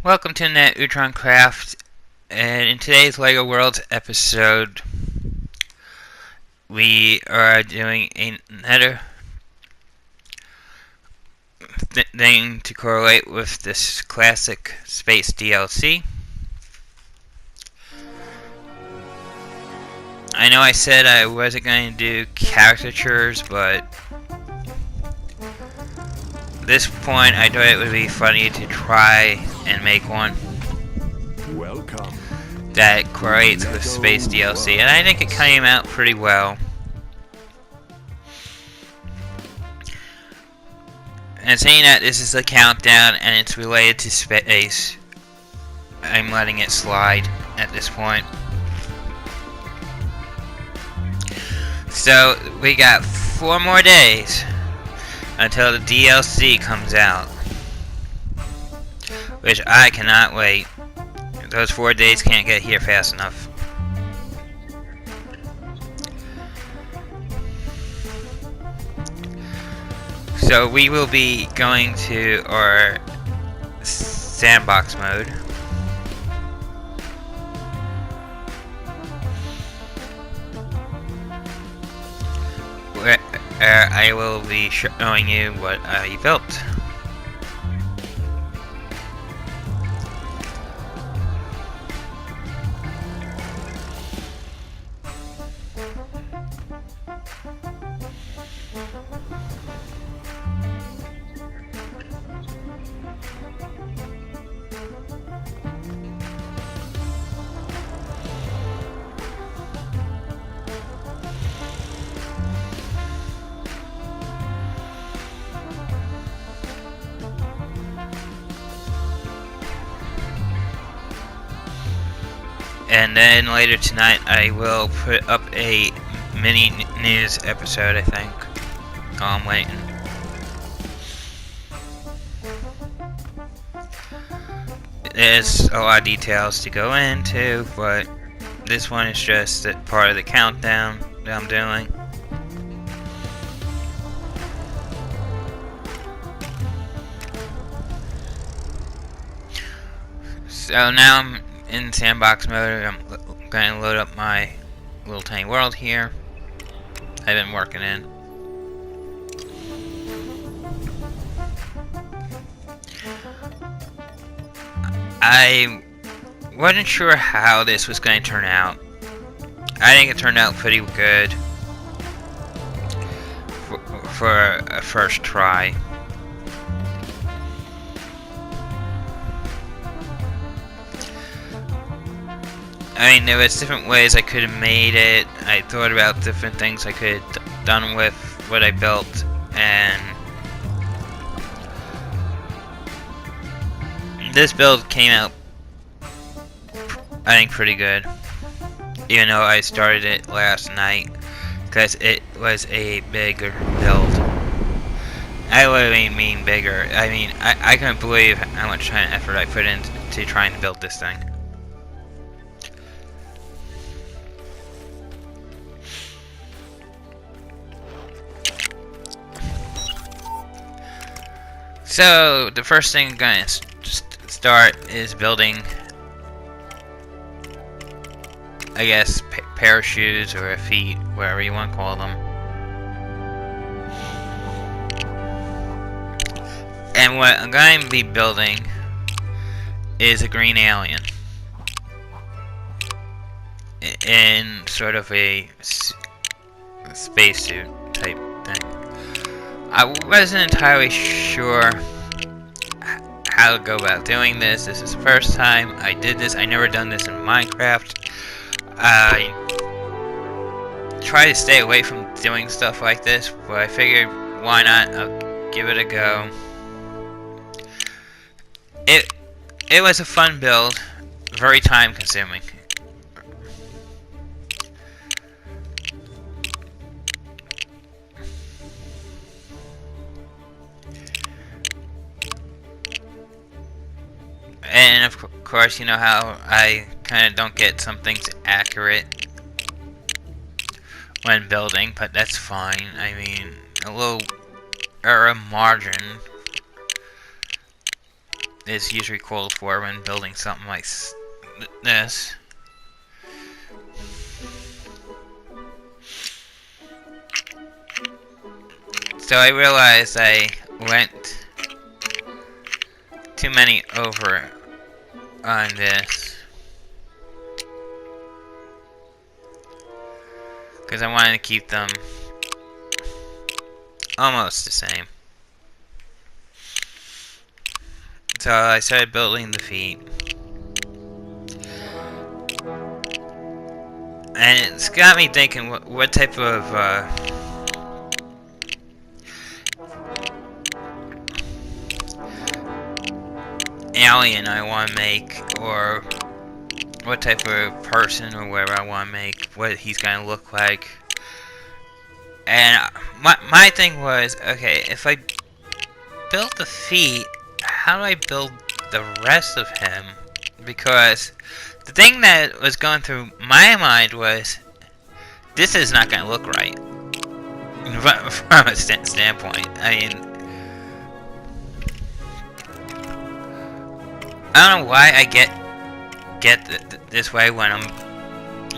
Welcome to Net Utrom Craft, and in today's LEGO Worlds episode, we are doing another thing to correlate with this classic space DLC. I know I said I wasn't going to do caricatures, but at this point I thought it would be funny to try and make one. Welcome. That correlates with space DLC, and I think it came out pretty well. And saying that this is a countdown and it's related to space, I'm letting it slide at this point. So we got 4 more days until the DLC comes out, which I cannot wait. Those 4 days can't get here fast enough. So we will be going to our sandbox mode. Where I will be showing you what I built. And then later tonight I will put up a mini news episode, I think. Oh, I'm waiting. There's a lot of details to go into, but this one is just part of the countdown that I'm doing. So now I'm in sandbox mode. I'm going to load up my little tiny world here I've been working in. I wasn't sure how this was going to turn out. I think it turned out pretty good for a first try. I mean, there was different ways I could have made it. I thought about different things I could have done with what I built, and this build came out, I think, pretty good. Even though I started it last night, because it was a bigger build. I literally mean bigger. I mean, I couldn't believe how much time and effort I put into trying to build this thing. So, the first thing I'm going to start is building, I guess, pair of shoes or feet, whatever you want to call them. And what I'm going to be building is a green alien in sort of a spacesuit type thing. I wasn't entirely sure how to go about doing this. This is the first time I did this. I never done this in Minecraft. I try to stay away from doing stuff like this, but I figured why not? I'll give it a go. It was a fun build, very time consuming. And of course, you know how I kind of don't get some things accurate when building, but that's fine. I mean, a little error margin is usually called for when building something like this. So I realized I went too many over on this, because I wanted to keep them almost the same. So I started building the feet. And it's got me thinking what type of alien I want to make, or what type of person or whatever I want to make, what he's going to look like. And my thing was, okay, if I build the feet, how do I build the rest of him? Because the thing that was going through my mind was, this is not going to look right from a standpoint. I mean, I don't know why I get this way when I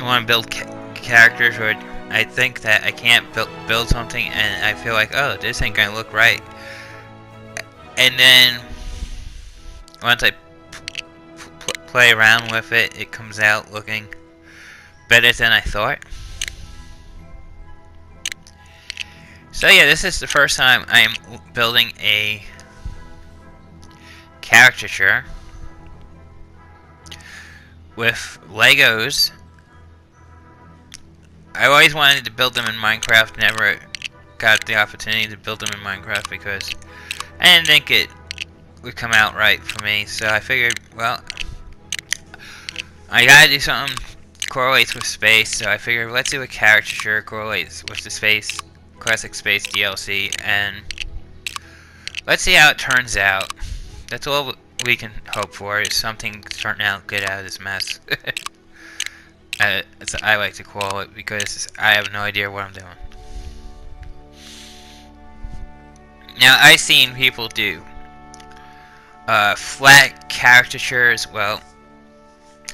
want to build characters, or I think that I can't build something and I feel like, oh, this ain't gonna look right. And then once I play around with it, it comes out looking better than I thought. So yeah, this is the first time I'm building a caricature with Legos. I always wanted to build them in Minecraft, never got the opportunity to build them in Minecraft because I didn't think it would come out right for me. So I figured, well, I gotta do something correlates with space, so I figured let's do a caricature correlates with the space, classic space DLC, and let's see how it turns out. That's all we can hope for, is something turning out good out of this mess. As I like to call it, because I have no idea what I'm doing. Now, I've seen people do flat caricatures. Well,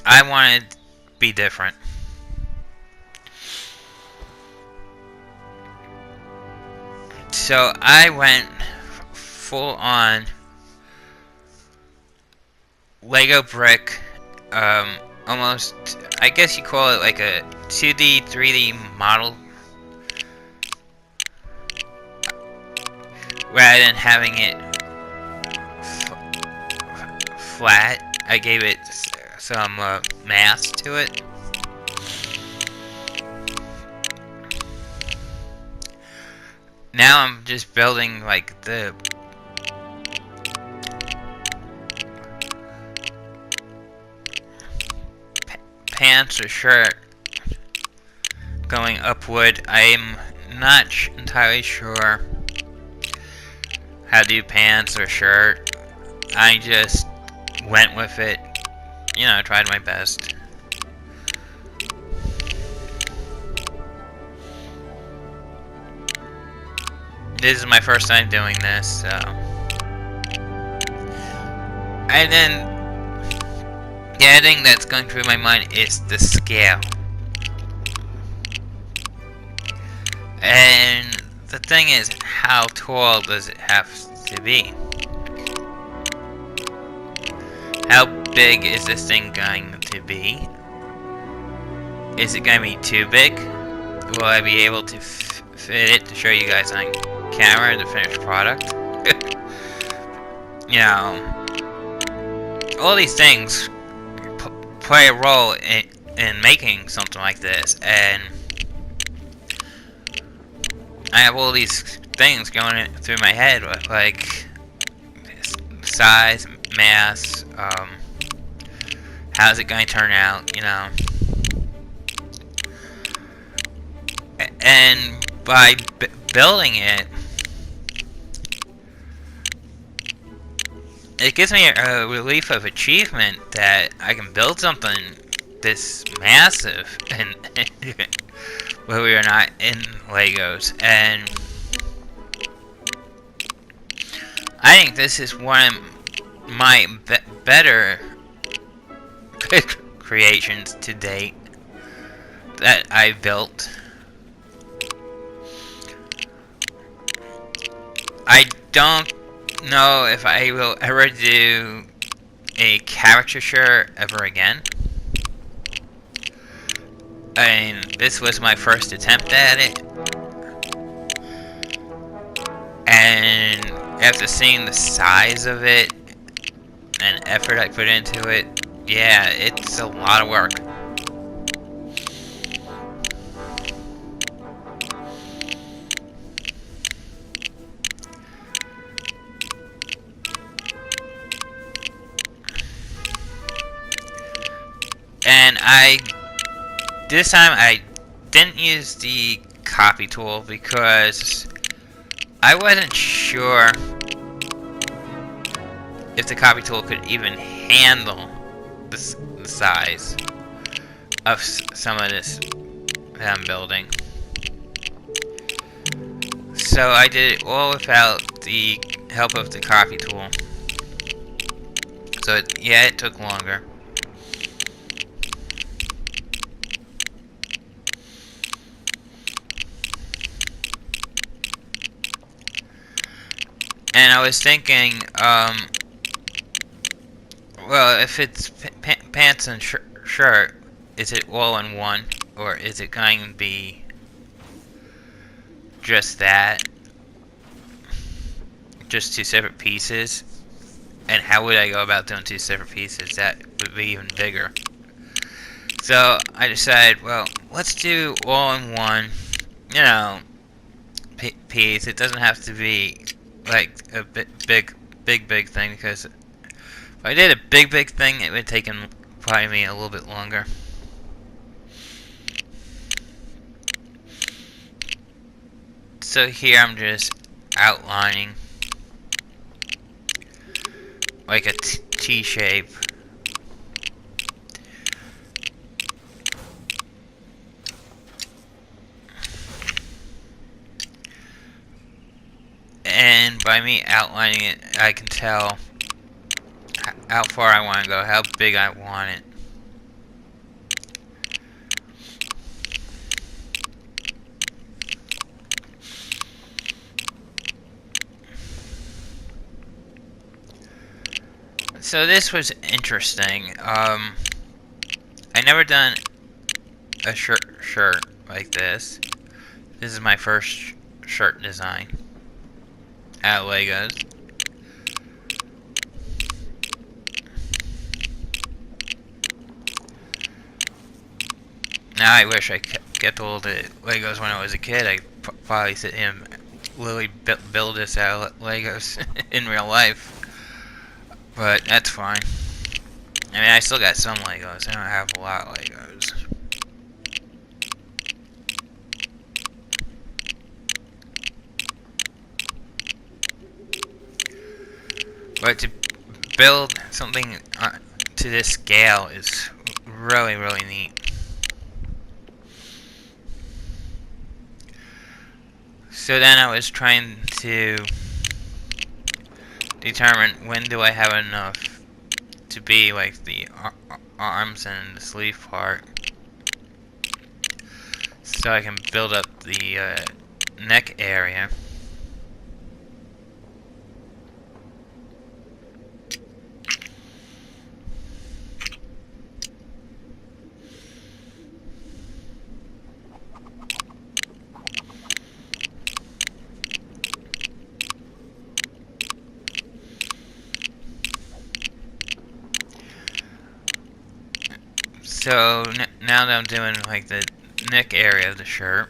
I wanted to be different. So I went full on Lego brick, almost, I guess you call it like a 2D, 3D model, rather than having it flat. I gave it some mass to it. Now I'm just building like the pants or shirt going upward. I'm not entirely sure how to do pants or shirt. I just went with it, you know, tried my best. This is my first time doing this, so. And then the other thing that's going through my mind is the scale. And the thing is, how tall does it have to be? How big is this thing going to be? Is it going to be too big? Will I be able to fit it to show you guys on camera the finished product? You know, all these things play a role in making something like this, and I have all these things going through my head, like size, mass, how's it going to turn out, you know. And by building it, it gives me a relief of achievement that I can build something this massive and where we are not in Legos. And I think this is one of my better creations to date that I built. I don't know if I will ever do a character shirt ever again. I mean, this was my first attempt at it. And after seeing the size of it and effort I put into it, yeah, it's a lot of work. And this time I didn't use the copy tool because I wasn't sure if the copy tool could even handle the size of some of this that I'm building. So I did it all without the help of the copy tool. So it took longer. And I was thinking, well, if it's pants and shirt, is it all in one? Or is it going to be just that? Just two separate pieces? And how would I go about doing two separate pieces? That would be even bigger. So I decided, well, let's do all in one, you know, piece. It doesn't have to be like a big thing, because if I did a big thing, it would take probably me a little bit longer. So here I'm just outlining like a T shape. And by me outlining it, I can tell how far I want to go, how big I want it. So this was interesting. I never done a shirt like this. This is my first shirt design out of Legos. Now I wish I kept all the Legos when I was a kid. I'd probably sit and literally build this out of Legos in real life. But that's fine. I mean, I still got some Legos. I don't have a lot of Legos. But to build something to this scale is really, really neat. So then I was trying to determine when do I have enough to be like the arms and the sleeve part, so I can build up the neck area. So now that I'm doing like the neck area of the shirt,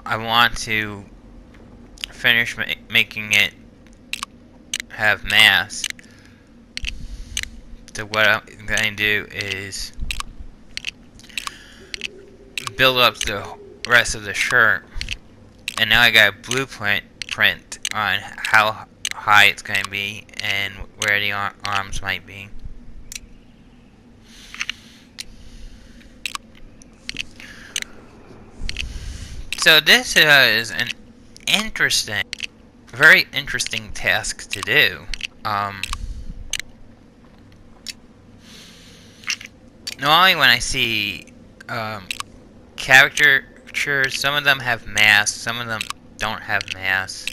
I want to finish making it have mass. So what I'm going to do is build up the rest of the shirt, and now I got a blueprint on how high it's going to be and where the arms might be. So this is an interesting, very interesting task to do. Normally when I see caricatures, some of them have masks, some of them don't have masks.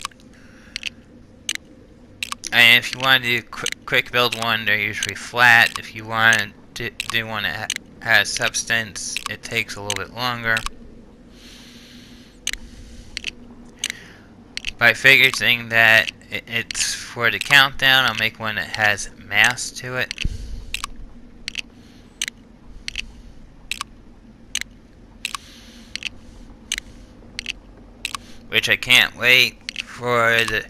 And if you want to do quick build one, they're usually flat. If you want to do one that has substance, it takes a little bit longer. But I figured saying that it's for the countdown, I'll make one that has mass to it. Which I can't wait for the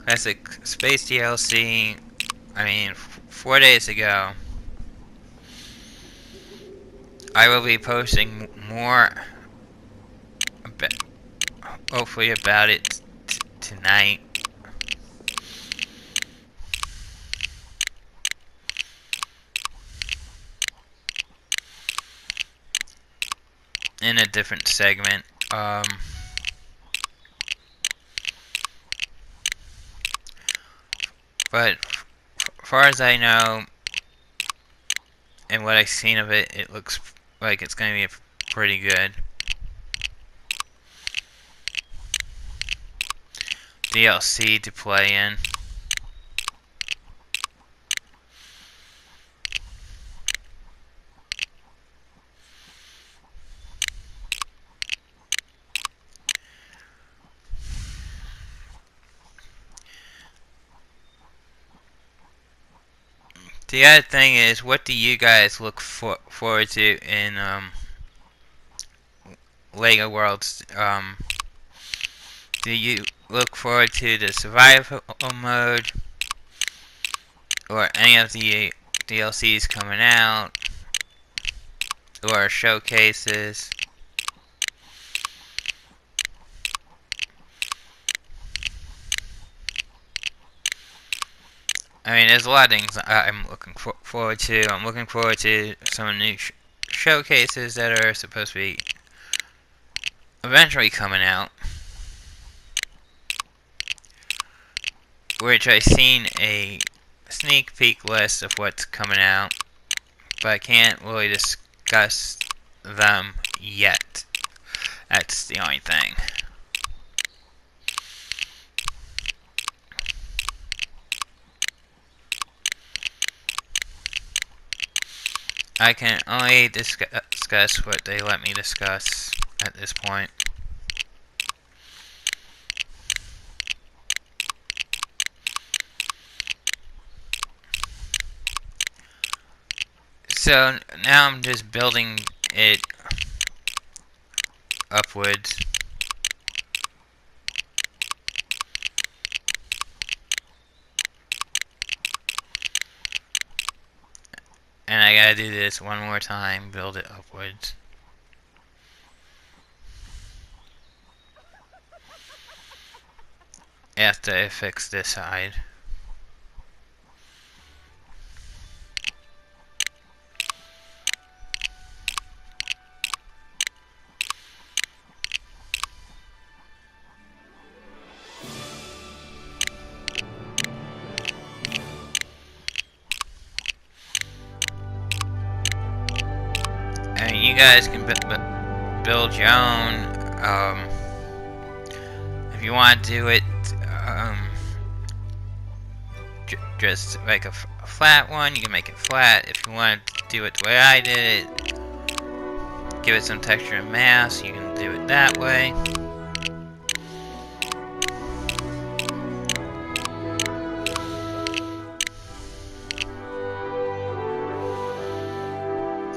Classic Space DLC. I mean, 4 days ago, I will be posting more, hopefully about it tonight. In a different segment. But as far as I know, and what I've seen of it, it looks like it's going to be pretty good. DLC to play in. The other thing is, what do you guys look forward to in LEGO Worlds? Do you look forward to the survival mode, or any of the DLCs coming out, or showcases? I mean, there's a lot of things I'm looking forward to. I'm looking forward to some new showcases that are supposed to be eventually coming out. Which I've seen a sneak peek list of what's coming out, but I can't really discuss them yet. That's the only thing. I can only discuss what they let me discuss at this point. So now I'm just building it upwards. And I gotta do this one more time, build it upwards. After I fix this side. And you guys can build your own. If you want to do it, just make a flat one, you can make it flat. If you want to do it the way I did it, give it some texture and mass, you can do it that way.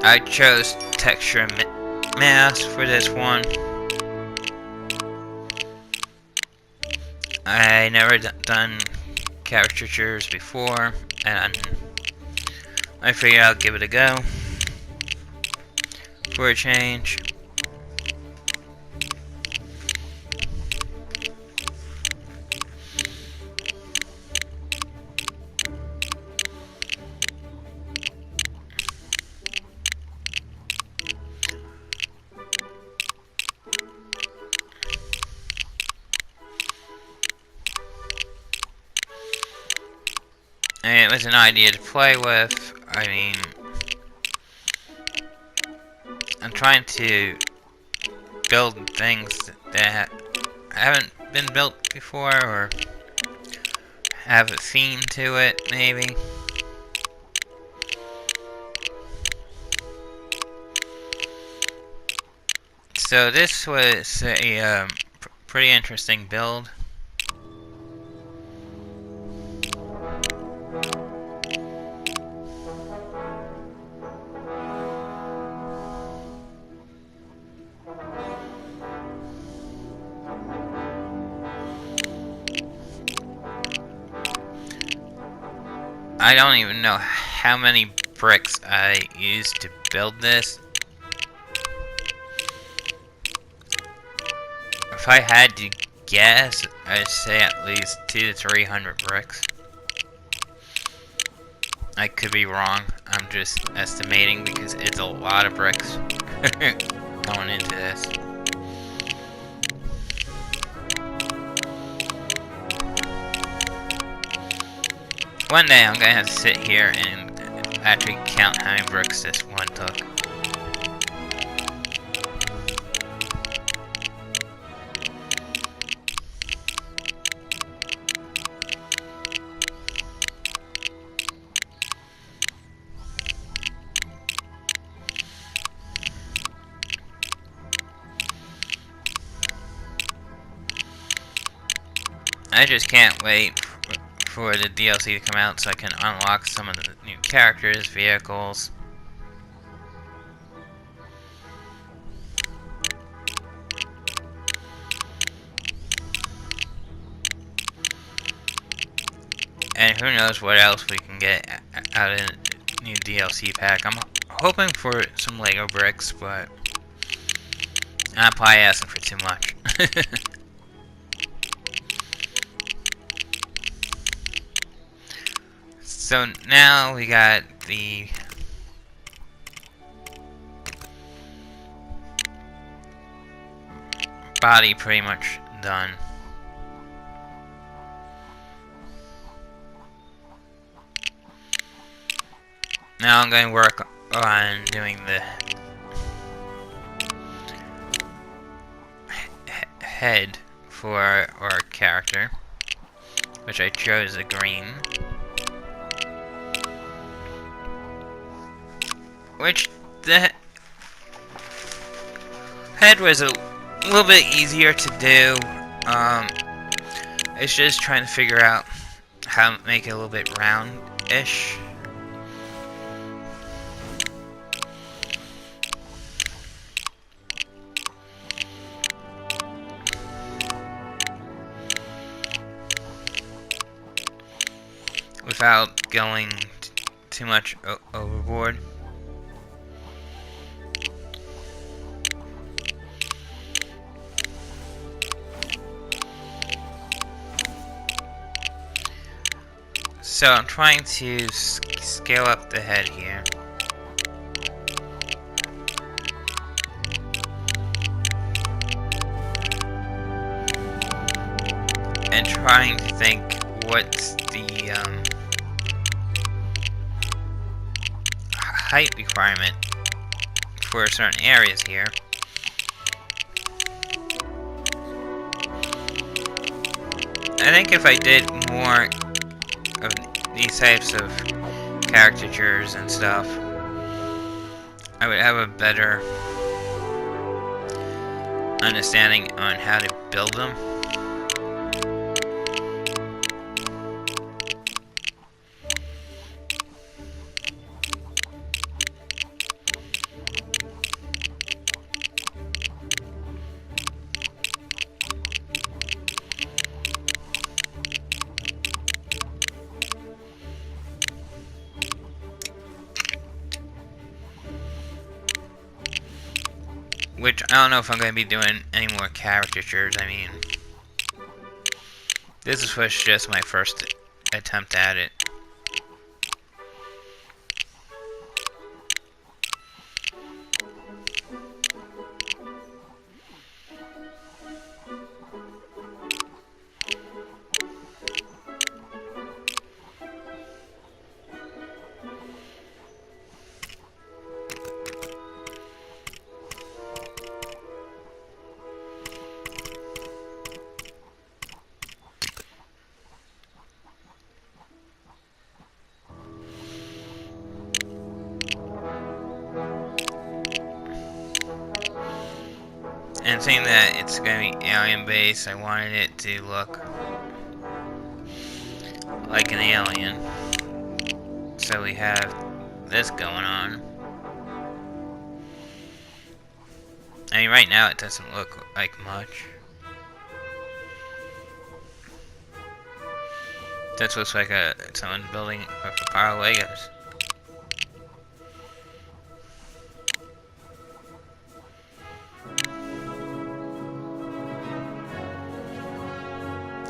I chose texture and mass for this one. I never done caricatures before, and I figured I'll give it a go for a change. it was an idea to play with. I mean, I'm trying to build things that haven't been built before, or have a theme to it, maybe. So this was a pretty interesting build. I don't even know how many bricks I used to build this. If I had to guess, I'd say at least 200 to 300 bricks. I could be wrong. I'm just estimating because it's a lot of bricks going into this. One day I'm gonna have to sit here and actually count how many bricks this one took. I just can't wait for the DLC to come out so I can unlock some of the new characters, vehicles. And who knows what else we can get out of the new DLC pack. I'm hoping for some Lego bricks, but I'm probably asking for too much. So now we got the body pretty much done. Now I'm going to work on doing the head for our character, which I chose a green. Which the head was a little bit easier to do. It's just trying to figure out how to make it a little bit round-ish. Without going too much overboard. So I'm trying to scale up the head here. And trying to think what's the height requirement for certain areas here. I think if I did more of these types of caricatures and stuff, I would have a better understanding on how to build them. Which, I don't know if I'm going to be doing any more caricatures. I mean, this was just my first attempt at it. And seeing that it's going to be alien based, I wanted it to look like an alien. So we have this going on. I mean, right now it doesn't look like much. This looks like someone building a pile of Legos.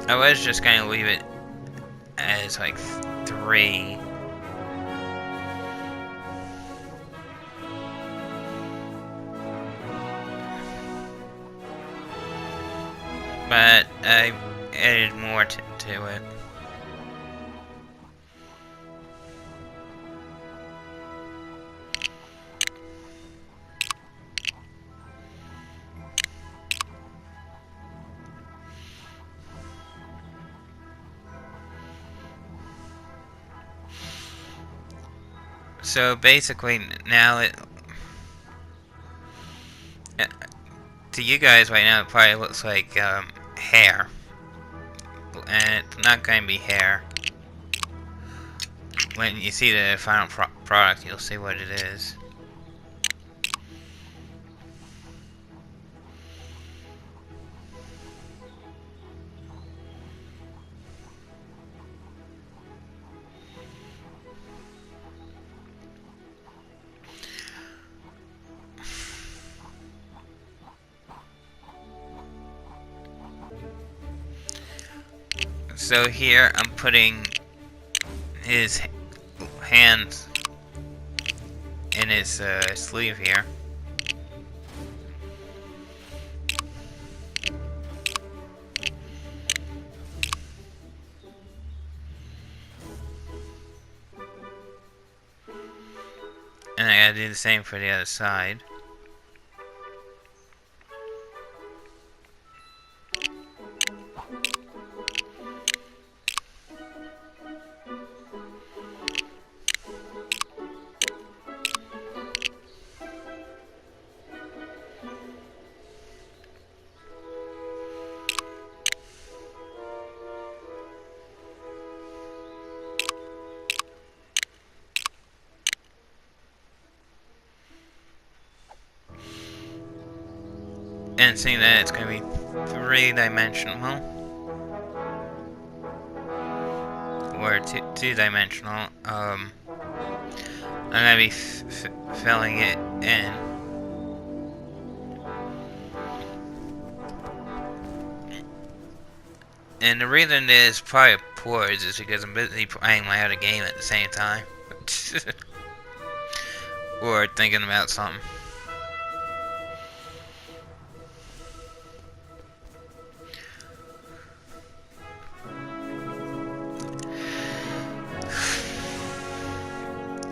I was just gonna leave it as like 3. But I added more to it. So basically now to you guys right now it probably looks like hair. And it's not going to be hair. When you see the final product, you'll see what it is. So here I'm putting his hands in his sleeve here. And I gotta do the same for the other side. And seeing that it's going to be 3-dimensional, or two-dimensional, I'm going to be filling it in. And the reason there's probably pores is because I'm busy playing my other game at the same time. Or thinking about something.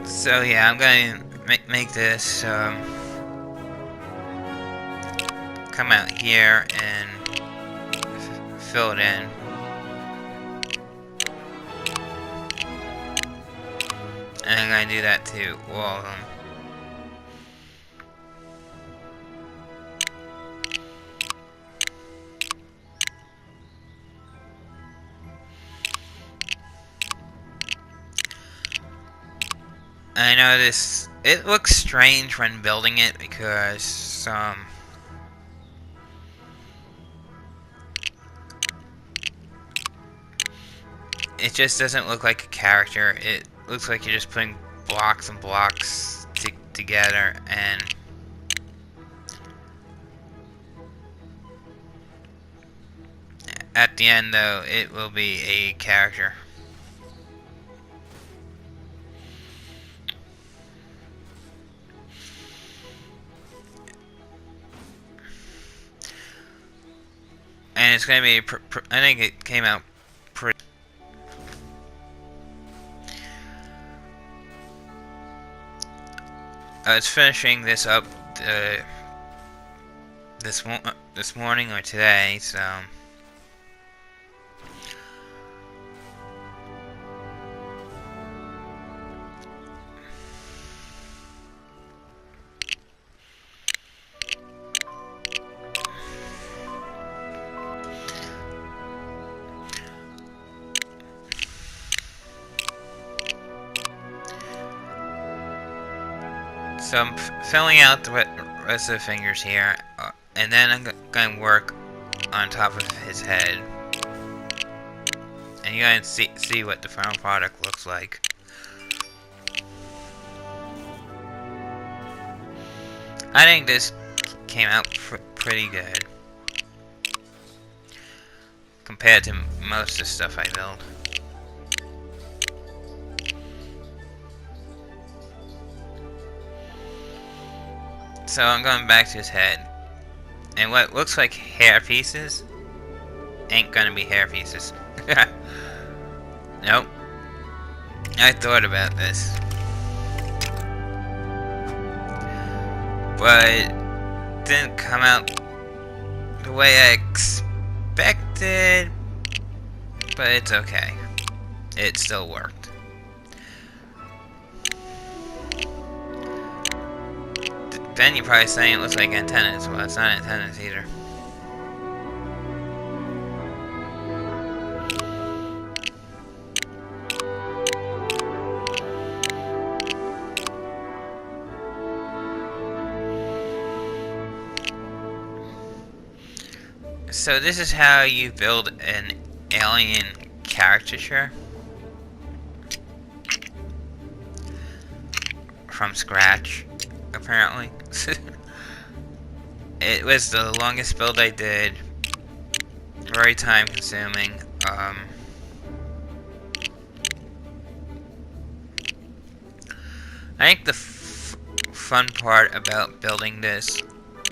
So yeah, I'm going to make this come out here and fill it in. And I'm going to do that to all of them. I know it looks strange when building it because it just doesn't look like a character. It looks like you're just putting blocks and blocks together, and at the end though it will be a character. And it's going to be, I think it came out pretty. I was finishing this up this morning or today, so. So I'm filling out the rest of the fingers here, and then I'm going to work on top of his head. And you're going to see what the final product looks like. I think this came out pretty good compared to most of the stuff I build. So I'm going back to his head, and what looks like hair pieces ain't gonna be hair pieces. Nope. I thought about this, but it didn't come out the way I expected, but it's okay. It still worked. Then you're probably saying it looks like antennas. Well, it's not antennas either. So this is how you build an alien caricature from scratch, apparently. It was the longest build I did, very time consuming. I think the fun part about building this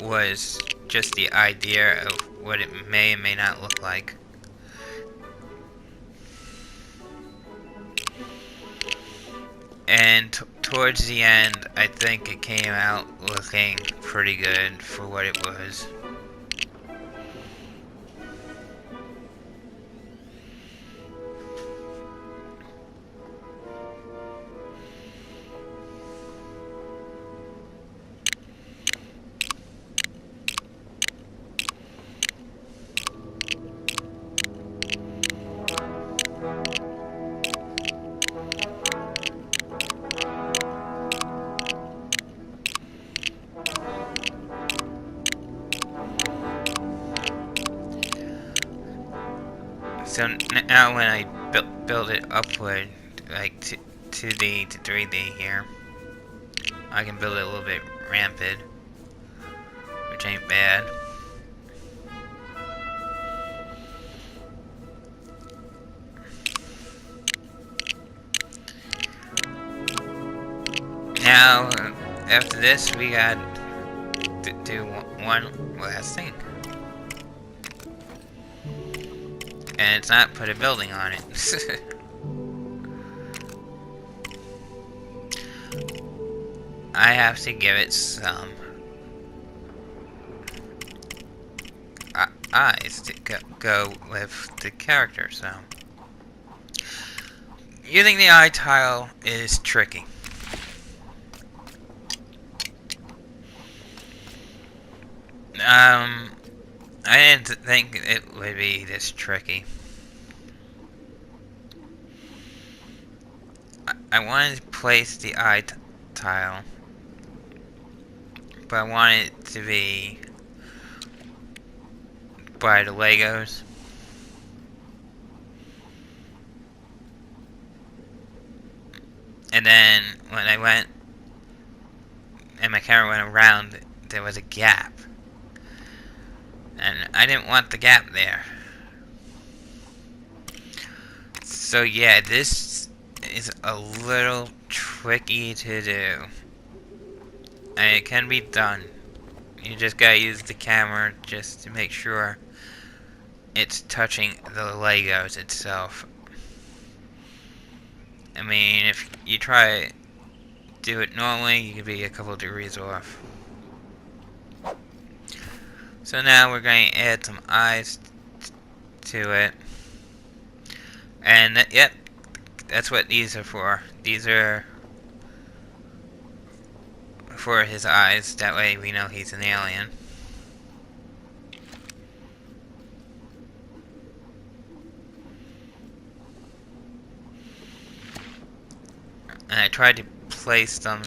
was just the idea of what it may and may not look like. And towards the end, I think it came out looking pretty good for what it was. So now when I build it upward, like to 2D to 3D here, I can build it a little bit rampant, which ain't bad. Now, after this, we got to do one last thing. And it's not put a building on it. I have to give it some eyes to go with the character, so. Using the eye tile is tricky. I didn't think it would be this tricky. I wanted to place the eye tile, but I wanted it to be by the Legos. And then when I went and my camera went around, there was a gap. And I didn't want the gap there. So yeah, this is a little tricky to do. And it can be done. You just gotta use the camera just to make sure it's touching the Legos itself. I mean, if you try to do it normally, you could be a couple degrees off. So now we're going to add some eyes to it. And yep, that's what these are for. These are for his eyes. That way we know he's an alien. And I tried to place them